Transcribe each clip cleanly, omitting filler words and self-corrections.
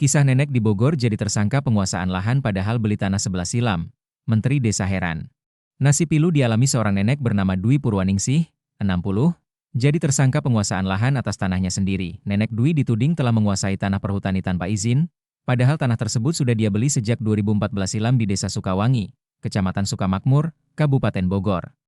Kisah nenek di Bogor jadi tersangka penguasaan lahan padahal beli tanah sebelah silam. Menteri Desa heran. Nasib pilu dialami seorang nenek bernama Dwi Purwaningsih, 60, jadi tersangka penguasaan lahan atas tanahnya sendiri. Nenek Dwi dituding telah menguasai tanah perhutani tanpa izin, padahal tanah tersebut sudah dia beli sejak 2014 silam di Desa Sukawangi, Kecamatan Sukamakmur, Kabupaten Bogor.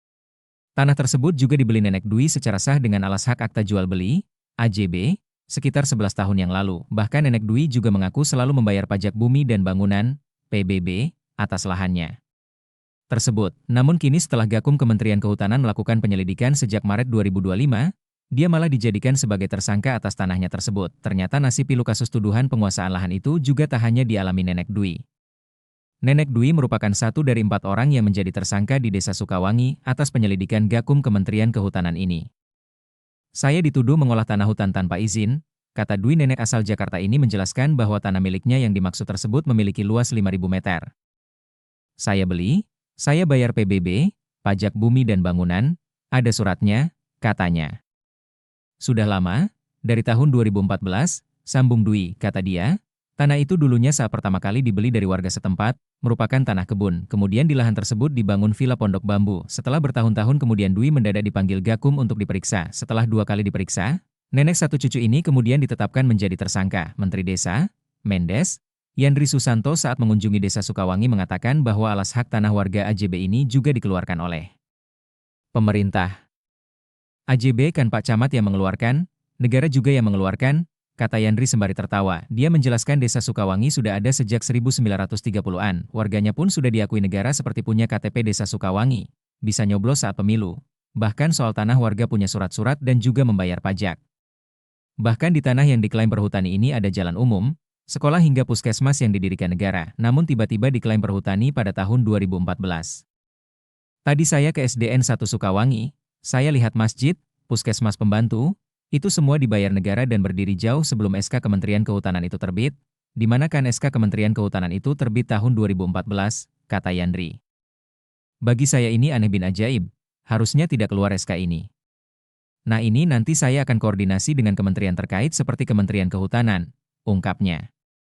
Tanah tersebut juga dibeli nenek Dwi secara sah dengan alas hak akta jual beli, AJB, sekitar 11 tahun yang lalu. Bahkan nenek Dwi juga mengaku selalu membayar pajak bumi dan bangunan, PBB, atas lahannya tersebut. Namun kini setelah Gakum Kementerian Kehutanan melakukan penyelidikan sejak Maret 2025, dia malah dijadikan sebagai tersangka atas tanahnya tersebut. Ternyata nasib pilu kasus tuduhan penguasaan lahan itu juga tak hanya dialami nenek Dwi. Nenek Dwi merupakan satu dari 4 orang yang menjadi tersangka di Desa Sukawangi atas penyelidikan Gakum Kementerian Kehutanan ini. Saya dituduh mengolah tanah hutan tanpa izin, kata Dwi. Nenek asal Jakarta ini menjelaskan bahwa tanah miliknya yang dimaksud tersebut memiliki luas 5.000 meter. Saya beli, saya bayar PBB, pajak bumi dan bangunan, ada suratnya, katanya. Sudah lama, dari tahun 2014, sambung Dwi, kata dia, tanah itu dulunya saat pertama kali dibeli dari warga setempat, merupakan tanah kebun. Kemudian di lahan tersebut dibangun villa pondok bambu. Setelah bertahun-tahun kemudian Dwi mendadak dipanggil Gakum untuk diperiksa. Setelah 2 kali diperiksa, nenek satu cucu ini kemudian ditetapkan menjadi tersangka. Menteri Desa, Mendes, Yandri Susanto saat mengunjungi Desa Sukawangi mengatakan bahwa alas hak tanah warga AJB ini juga dikeluarkan oleh pemerintah. AJB kan Pak Camat yang mengeluarkan, negara juga yang mengeluarkan, kata Yandri sembari tertawa. Dia menjelaskan Desa Sukawangi sudah ada sejak 1930-an. Warganya pun sudah diakui negara seperti punya KTP Desa Sukawangi, bisa nyoblos saat pemilu. Bahkan soal tanah warga punya surat-surat dan juga membayar pajak. Bahkan di tanah yang diklaim perhutani ini ada jalan umum, sekolah hingga puskesmas yang didirikan negara. Namun tiba-tiba diklaim perhutani pada tahun 2014. Tadi saya ke SDN 1 Sukawangi, saya lihat masjid, puskesmas pembantu, itu semua dibayar negara dan berdiri jauh sebelum SK Kementerian Kehutanan itu terbit, di mana kan SK Kementerian Kehutanan itu terbit tahun 2014, kata Yandri. Bagi saya ini aneh bin ajaib, harusnya tidak keluar SK ini. Nah ini nanti saya akan koordinasi dengan kementerian terkait seperti Kementerian Kehutanan, ungkapnya.